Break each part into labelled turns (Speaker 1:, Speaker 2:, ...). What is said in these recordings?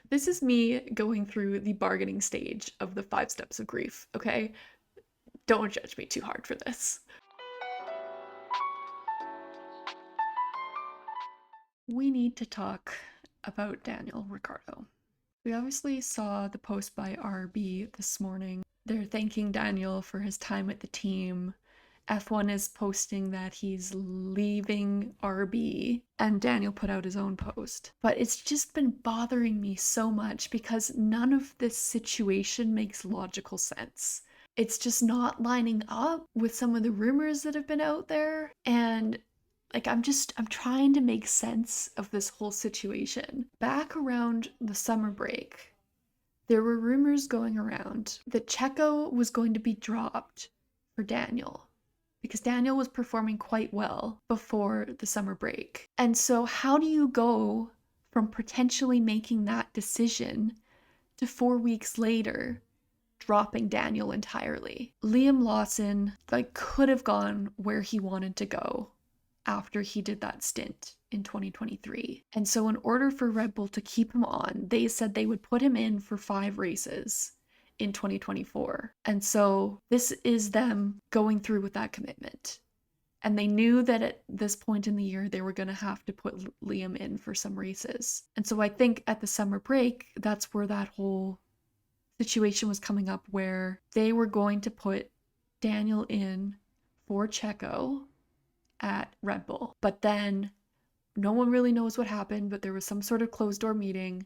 Speaker 1: This is me going through the bargaining stage of the 5 steps of grief, okay? Don't judge me too hard for this. We need to talk about Daniel Ricciardo. We obviously saw the post by RB this morning. They're thanking Daniel for his time at the team. F1 is posting that he's leaving RB, and Daniel put out his own post. But it's just been bothering me so much because none of this situation makes logical sense. It's just not lining up with some of the rumors that have been out there. And I'm trying to make sense of this whole situation. Back around the summer break, there were rumors going around that Checo was going to be dropped for Daniel because Daniel was performing quite well before the summer break. And so how do you go from potentially making that decision to 4 weeks later dropping Daniel entirely? Liam Lawson could have gone where he wanted to go after he did that stint in 2023. And so in order for Red Bull to keep him on, they said they would put him in for 5 races in 2024. And so this is them going through with that commitment. And they knew that at this point in the year, they were going to have to put Liam in for some races. And so I think at the summer break, that's where that whole situation was coming up, where they were going to put Daniel in for Checo at Red Bull. But then no one really knows what happened, but there was some sort of closed door meeting,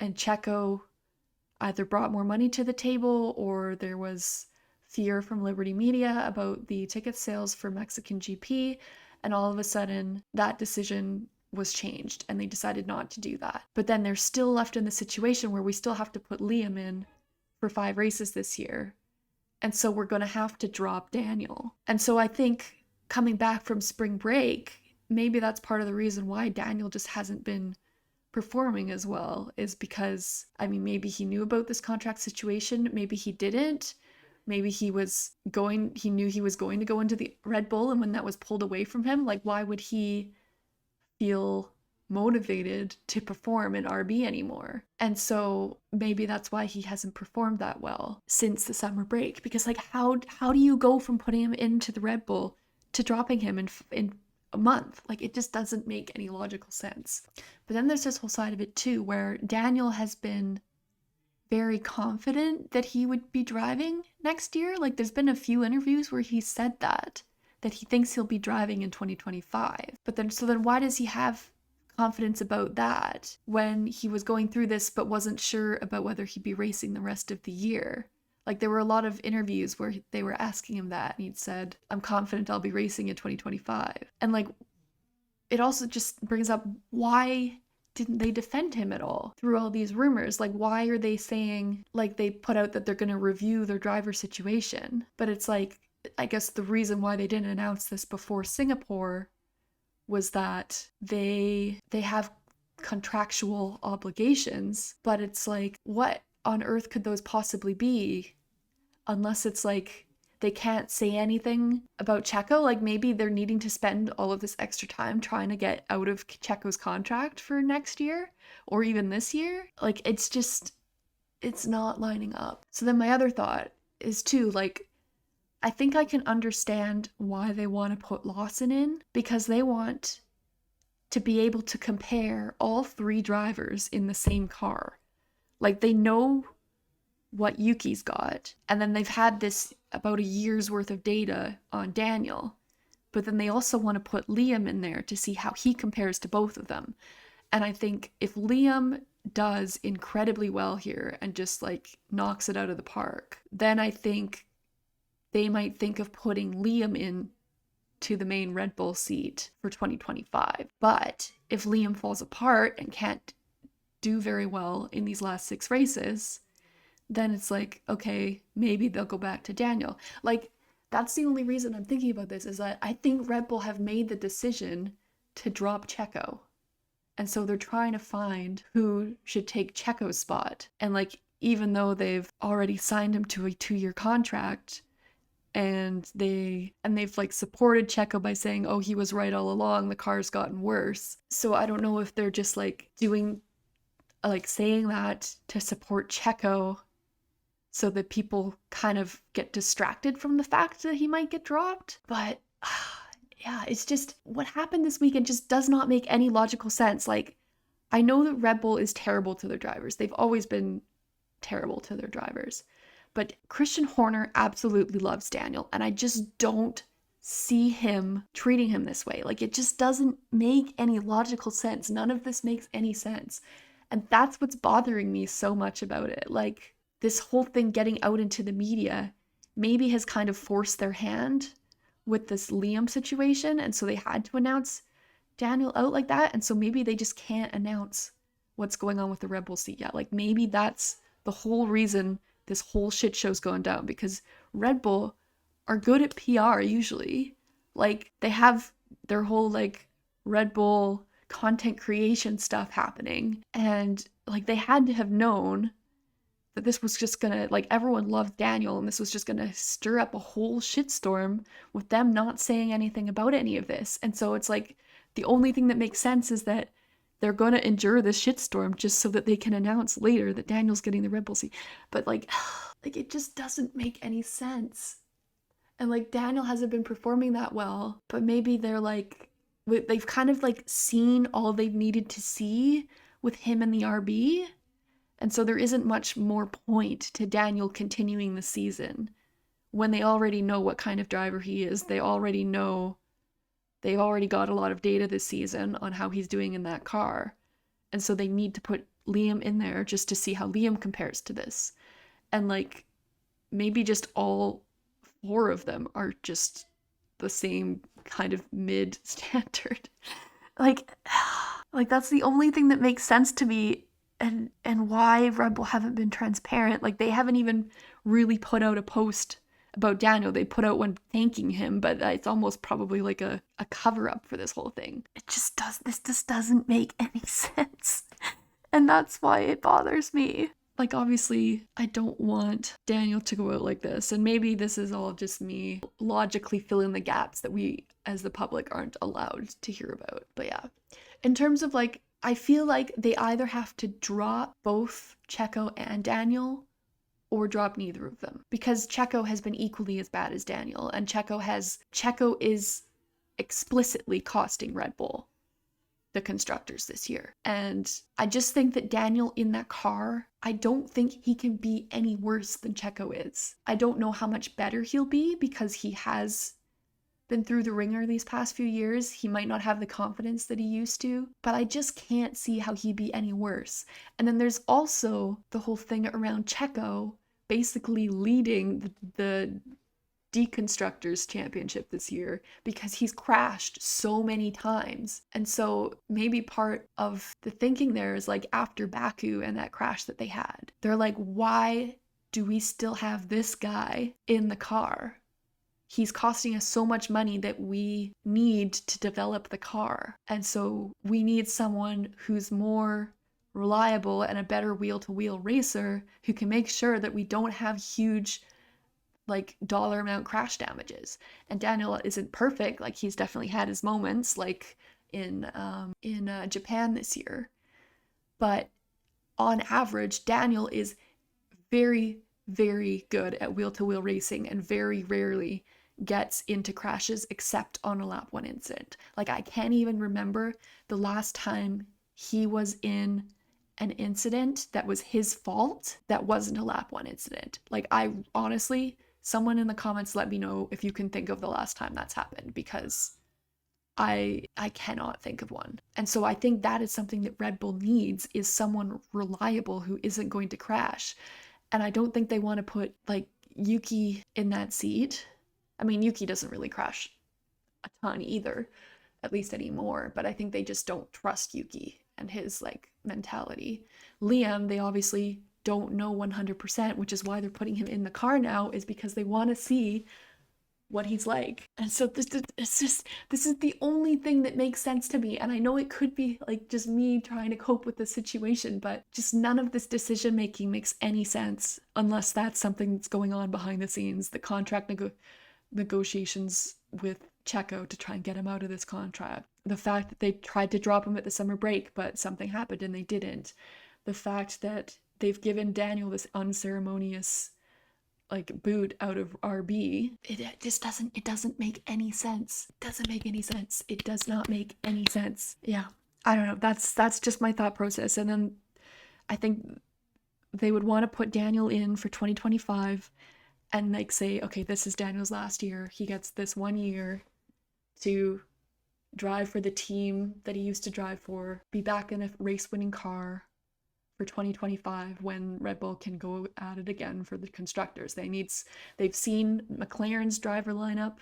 Speaker 1: and Checo either brought more money to the table or there was fear from Liberty Media about the ticket sales for Mexican GP, and all of a sudden that decision was changed and they decided not to do that. But then they're still left in the situation where we still have to put Liam in for 5 races this year. And so we're going to have to drop Daniel. And so I think coming back from spring break, maybe that's part of the reason why Daniel just hasn't been performing as well, is because, maybe he knew about this contract situation, maybe he didn't. Maybe he knew he was going to go into the Red Bull, and when that was pulled away from him, why would he feel motivated to perform in RB anymore? And so maybe that's why he hasn't performed that well since the summer break, because how do you go from putting him into the Red Bull to dropping him in a month? It just doesn't make any logical sense. But then there's this whole side of it too, where Daniel has been very confident that he would be driving next year. There's been a few interviews where he said that he thinks he'll be driving in 2025. But then why does he have confidence about that when he was going through this but wasn't sure about whether he'd be racing the rest of the year? There were a lot of interviews where they were asking him that, and he'd said, I'm confident I'll be racing in 2025. And it also just brings up, why didn't they defend him at all through all these rumors? Why are they saying, they put out that they're going to review their driver situation? But it's I guess the reason why they didn't announce this before Singapore was that they have contractual obligations, but it's what on earth could those possibly be, unless it's they can't say anything about Checo? Maybe they're needing to spend all of this extra time trying to get out of Checo's contract for next year or even this year. It's not lining up. So then my other thought is too, I think I can understand why they want to put Lawson in, because they want to be able to compare all 3 drivers in the same car. They know what Yuki's got, and then they've had this about a year's worth of data on Daniel, but then they also want to put Liam in there to see how he compares to both of them. And I think if Liam does incredibly well here and just knocks it out of the park, then I think they might think of putting Liam in to the main Red Bull seat for 2025. But if Liam falls apart and can't do very well in these last 6 races, then it's okay, maybe they'll go back to Daniel. That's the only reason I'm thinking about this, is that I think Red Bull have made the decision to drop Checo. And so they're trying to find who should take Checo's spot. And even though they've already signed him to a 2-year contract, and they've supported Checo by saying, oh, he was right all along, the car's gotten worse. So I don't know if they're just doing like saying that to support Checo so that people kind of get distracted from the fact that he might get dropped. But yeah, it's just what happened this weekend just does not make any logical sense. Like, I know that Red Bull is terrible to their drivers. They've always been terrible to their drivers. But Christian Horner absolutely loves Daniel, and I just don't see him treating him this way. Like, it just doesn't make any logical sense. None of this makes any sense. And that's what's bothering me so much about it. Like, this whole thing getting out into the media maybe has kind of forced their hand with this Liam situation, and so they had to announce Daniel out like that, and so maybe they just can't announce what's going on with the Red Bull seat yet. Like, maybe that's the whole reason this whole shit show's going down, because Red Bull are good at PR usually. Like, they have their whole like Red Bull content creation stuff happening, and like they had to have known that this was just gonna, like, everyone loved Daniel and this was just gonna stir up a whole shitstorm with them not saying anything about any of this. And so it's like the only thing that makes sense is that they're gonna endure this shitstorm just so that they can announce later that Daniel's getting the Red Bull seat. But like it just doesn't make any sense. And like Daniel hasn't been performing that well, but maybe they're like, they've kind of like seen all they've needed to see with him and the RB. And so there isn't much more point to Daniel continuing the season when they already know what kind of driver he is. They already got a lot of data this season on how he's doing in that car. And so they need to put Liam in there just to see how Liam compares to this. And like, maybe just all 4 of them are just the same kind of mid standard. like that's the only thing that makes sense to me. And why Red Bull haven't been transparent. Like, they haven't even really put out a post about Daniel. They put out one thanking him, but it's almost probably like a cover-up for this whole thing. This just doesn't make any sense. And that's why it bothers me. Like, obviously, I don't want Daniel to go out like this. And maybe this is all just me logically filling the gaps that we, as the public, aren't allowed to hear about. But yeah, in terms of like, I feel like they either have to drop both Checo and Daniel or drop neither of them, because Checo has been equally as bad as Daniel, and Checo is explicitly costing Red Bull the Constructors this year. And I just think that Daniel in that car, I don't think he can be any worse than Checo is. I don't know how much better he'll be because he has been through the ringer these past few years. He might not have the confidence that he used to, but I just can't see how he'd be any worse. And then there's also the whole thing around Checo basically leading the Deconstructors Championship this year because he's crashed so many times. And so maybe part of the thinking there is like, after Baku and that crash that they had, they're like, why do we still have this guy in the car? He's costing us so much money that we need to develop the car. And so we need someone who's more reliable and a better wheel-to-wheel racer who can make sure that we don't have huge like dollar amount crash damages. And Daniel isn't perfect. Like, he's definitely had his moments, like in Japan this year. But on average, Daniel is very, very good at wheel-to-wheel racing and very rarely gets into crashes except on a lap 1 incident. Like, I can't even remember the last time he was in an incident that was his fault that wasn't a lap 1 incident. Like, I honestly, someone in the comments let me know if you can think of the last time that's happened, because I cannot think of one. And so I think that is something that Red Bull needs, is someone reliable who isn't going to crash. And I don't think they want to put like Yuki in that seat. I mean, Yuki doesn't really crash a ton either, at least anymore, but I think they just don't trust Yuki and his like mentality. Liam, they obviously don't know 100%, which is why they're putting him in the car now, is because they want to see what he's like. And so this is the only thing that makes sense to me. And I know it could be like just me trying to cope with the situation, but just none of this decision making makes any sense unless that's something that's going on behind the scenes. The contract negotiations with Checo to try and get him out of this contract. The fact that they tried to drop him at the summer break, but something happened and they didn't. the fact that they've given Daniel this unceremonious like boot out of RB, it just doesn't make any sense. It doesn't make any sense. It does not make any sense. Yeah. I don't know. That's just my thought process. And then I think they would want to put Daniel in for 2025 and like say, okay, this is Daniel's last year. He gets this 1 year to drive for the team that he used to drive for, be back in a race winning car for 2025 when Red Bull can go at it again for the constructors. They've seen McLaren's driver lineup,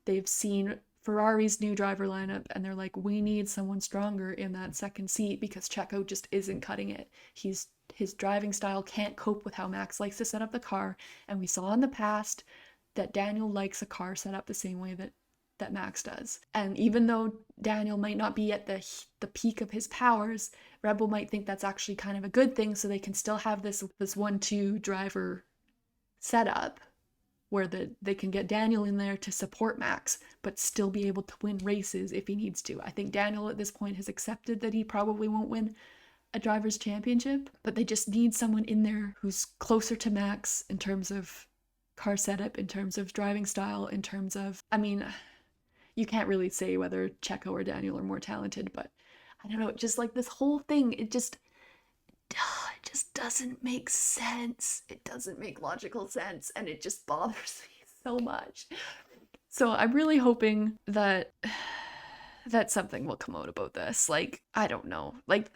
Speaker 1: they've seen Ferrari's new driver lineup, and they're like, we need someone stronger in that second seat because Checo just isn't cutting it. His driving style can't cope with how Max likes to set up the car, and we saw in the past that Daniel likes a car set up the same way that Max does. And even though Daniel might not be at the peak of his powers, Red Bull might think that's actually kind of a good thing, so they can still have this 1-2 driver setup where they can get Daniel in there to support Max, but still be able to win races if he needs to. I think Daniel at this point has accepted that he probably won't win a driver's championship, but they just need someone in there who's closer to Max in terms of car setup, in terms of driving style, in terms of, I mean, you can't really say whether Checo or Daniel are more talented, but I don't know, just like this whole thing, it just doesn't make sense. It doesn't make logical sense, and it just bothers me so much. So I'm really hoping that something will come out about this. Like, I don't know. Like,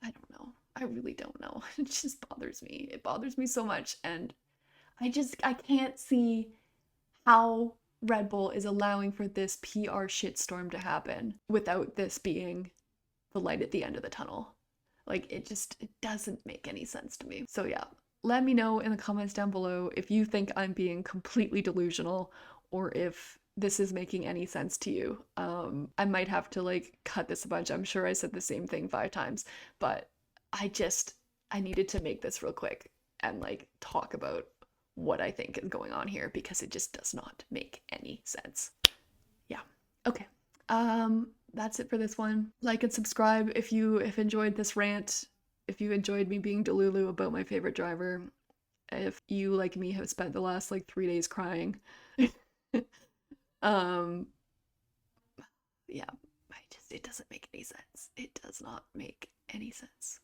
Speaker 1: I don't know. I really don't know. It just bothers me. It bothers me so much, and I can't see how Red Bull is allowing for this PR shitstorm to happen without this being the light at the end of the tunnel. Like, it doesn't make any sense to me. So yeah, let me know in the comments down below if you think I'm being completely delusional or if this is making any sense to you. I might have to like cut this a bunch. I'm sure I said the same thing 5 times, but I needed to make this real quick and like talk about what I think is going on here because it just does not make any sense. Yeah. Okay. That's it for this one. Like and subscribe if you enjoyed this rant, if you enjoyed me being delulu about my favorite driver, if you, like me, have spent the last like 3 days crying. Yeah, it doesn't make any sense. It does not make any sense.